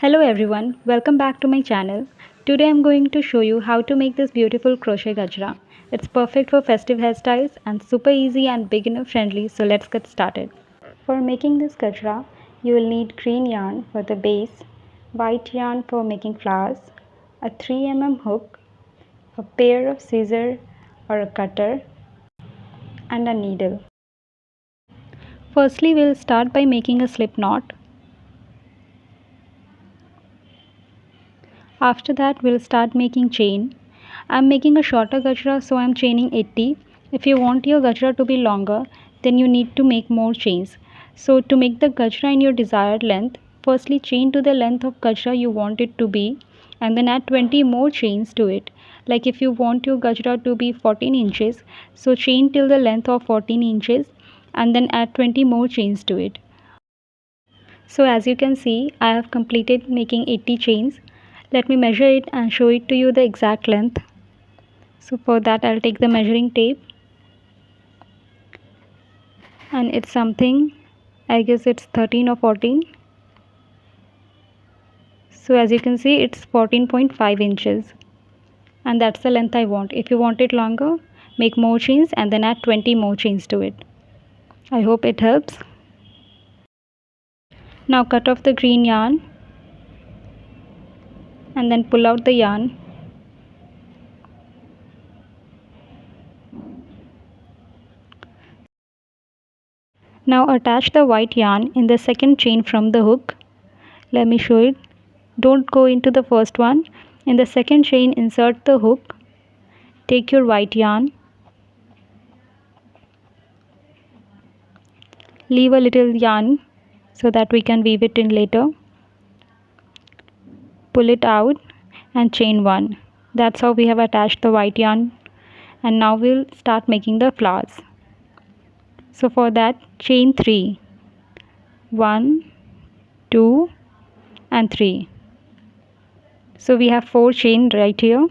Hello everyone, welcome back to my channel. Today I'm going to show you how to make this beautiful crochet gajra. It's perfect for festive hairstyles and super easy and beginner friendly, so let's get started. For making this gajra, you will need green yarn for the base, white yarn for making flowers, a 3 mm hook, a pair of scissors or a cutter, and a needle. Firstly, we'll start by making a slip knot. After that, we'll start making chain. I'm making a shorter gajra, so I'm chaining 80. If you want your gajra to be longer, then you need to make more chains. So to make the gajra in your desired length, firstly chain to the length of gajra you want it to be, and then add 20 more chains to it. Like if you want your gajra to be 14 inches, so chain till the length of 14 inches and then add 20 more chains to it. So as you can see, I have completed making 80 chains. Let me measure it and show it to you the exact length. So for that I'll take the measuring tape, and it's something, I guess it's 13 or 14. So as you can see, it's 14.5 inches, and that's the length I want. If you want it longer, make more chains and then add 20 more chains to it. I hope it helps. Now cut off the green yarn and then pull out the yarn. Now attach the white yarn in the second chain from the hook. Let me show it. Don't go into the first one. In the second chain, insert the hook. Take your white yarn. Leave a little yarn so that we can weave it in later. Pull it out and chain one. That's how we have attached the white yarn. And now we'll start making the flowers. So for that, chain 3. 1, 2 and 3. So we have 4 chain right here.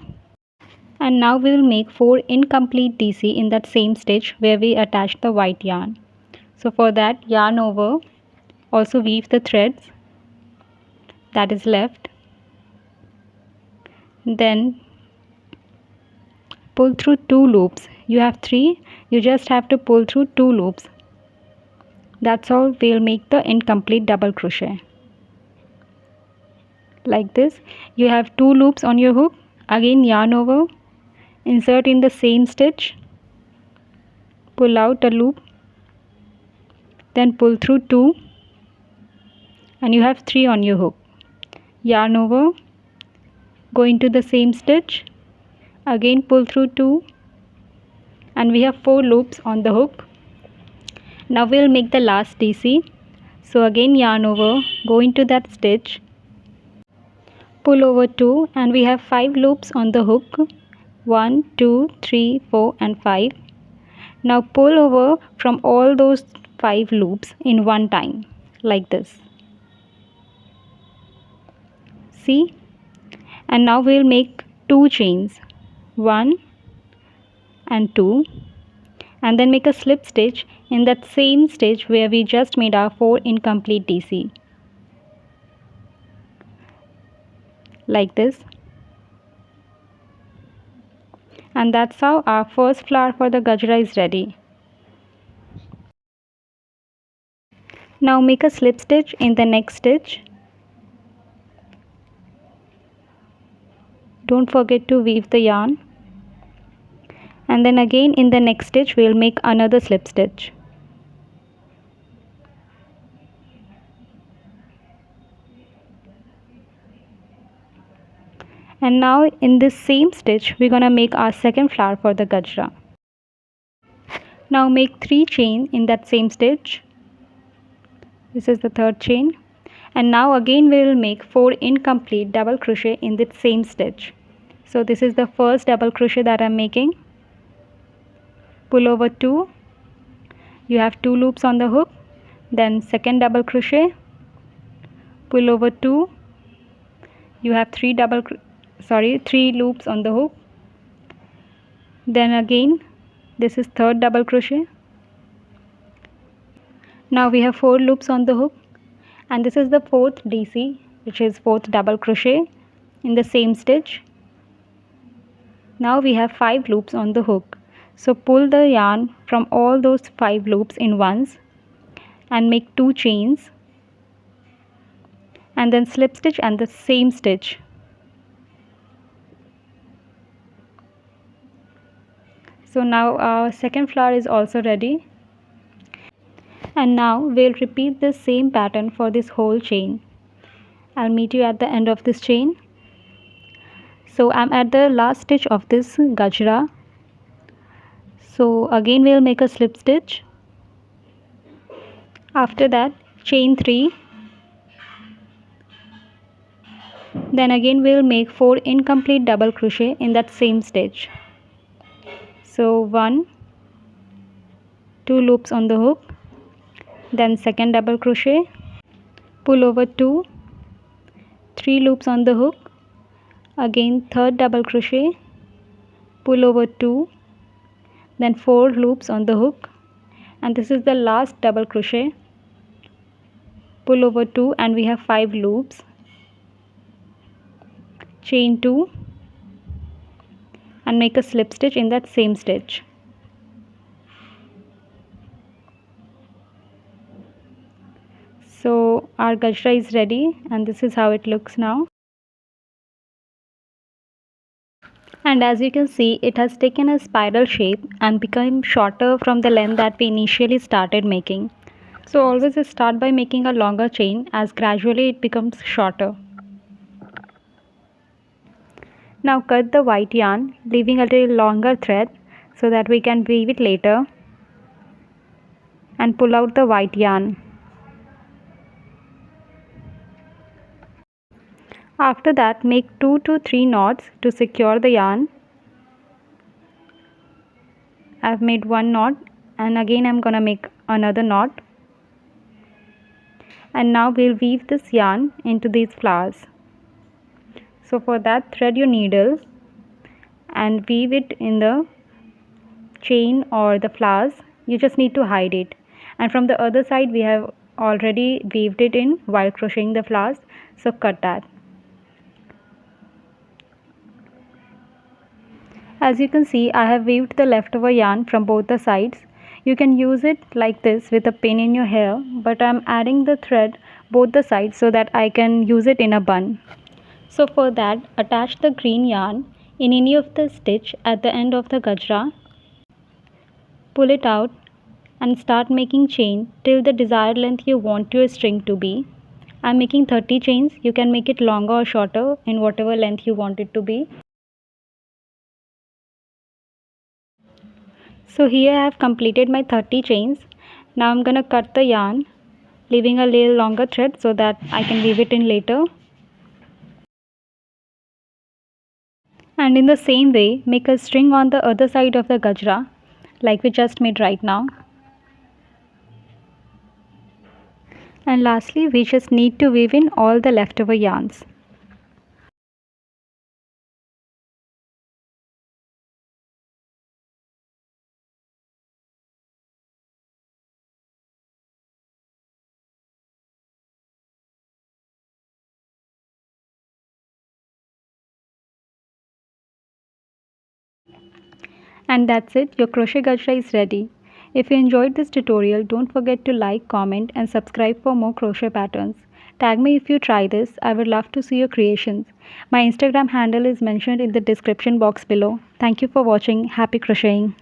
And now we will make 4 incomplete DC in that same stitch where we attached the white yarn. So for that, yarn over, also weave the threads that is left, then pull through 2 loops. You have 3, you just have to pull through 2 loops. That's how we'll make the incomplete double crochet. Like this, you have 2 loops on your hook. Again yarn over, insert in the same stitch, pull out a loop, then pull through 2, and you have 3 on your hook. Yarn over, go into the same stitch, again pull through 2, and we have 4 loops on the hook. Now we'll make the last DC. So again yarn over, go into that stitch, pull over 2, and we have 5 loops on the hook. 1, 2, 3, 4 and 5. Now pull over from all those 5 loops in one time, like this. See? And now we'll make 2 chains, 1 and 2, and then make a slip stitch in that same stitch where we just made our 4 incomplete DC, like this. And that's how our first flower for the gajra is ready. Now make a slip stitch in the next stitch. Don't forget to weave the yarn. And then again in the next stitch we'll make another slip stitch. And now in this same stitch we're gonna make our second flower for the gajra. Now make 3 chains in that same stitch. This is the third chain. And now again we will make 4 incomplete double crochet in this same stitch. So this is the first double crochet that I'm making. Pull over 2. You have 2 loops on the hook. Then second double crochet. Pull over 2. You have 3 loops on the hook. Then again this is third double crochet. Now we have 4 loops on the hook, and this is the fourth DC. which is fourth double crochet in the same stitch. Now we have 5 loops on the hook. So pull the yarn from all those 5 loops in once and make 2 chains and then slip stitch and the same stitch. So now our second flower is also ready. And now we'll repeat the same pattern for this whole chain. I'll meet you at the end of this chain. So I'm at the last stitch of this Gajra. So again we'll make a slip stitch. After that chain 3. Then again we'll make 4 incomplete double crochet in that same stitch. So 1, 2 loops on the hook, then second double crochet, pull over 2, 3 loops on the hook, again third double crochet, pull over 2, then 4 loops on the hook, and this is the last double crochet, pull over 2, and we have 5 loops, chain 2 and make a slip stitch in that same stitch. So our Gajra is ready and this is how it looks now. And as you can see, it has taken a spiral shape and become shorter from the length that we initially started making. So always start by making a longer chain, as gradually it becomes shorter. Now cut the white yarn, leaving a little longer thread so that we can weave it later, and pull out the white yarn. After that, make 2 to 3 knots to secure the yarn. I've made 1 knot and again I'm gonna make another knot. And now we'll weave this yarn into these flowers. So for that, thread your needle and weave it in the chain or the flowers. You just need to hide it. And from the other side we have already weaved it in while crocheting the flowers, so cut that. As you can see, I have weaved the leftover yarn from both the sides. You can use it like this with a pin in your hair, but I'm adding the thread both the sides so that I can use it in a bun. So for that, attach the green yarn in any of the stitch at the end of the Gajra, pull it out and start making chain till the desired length you want your string to be. I'm making 30 chains. You can make it longer or shorter in whatever length you want it to be. So here I have completed my 30 chains. Now I'm gonna cut the yarn, leaving a little longer thread so that I can weave it in later. And in the same way, make a string on the other side of the Gajra, like we just made right now. And lastly, we just need to weave in all the leftover yarns. And that's it, your crochet Gajra is ready. If you enjoyed this tutorial, don't forget to like, comment and subscribe for more crochet patterns. Tag me if you try this, I would love to see your creations. My Instagram handle is mentioned in the description box below. Thank you for watching. Happy crocheting!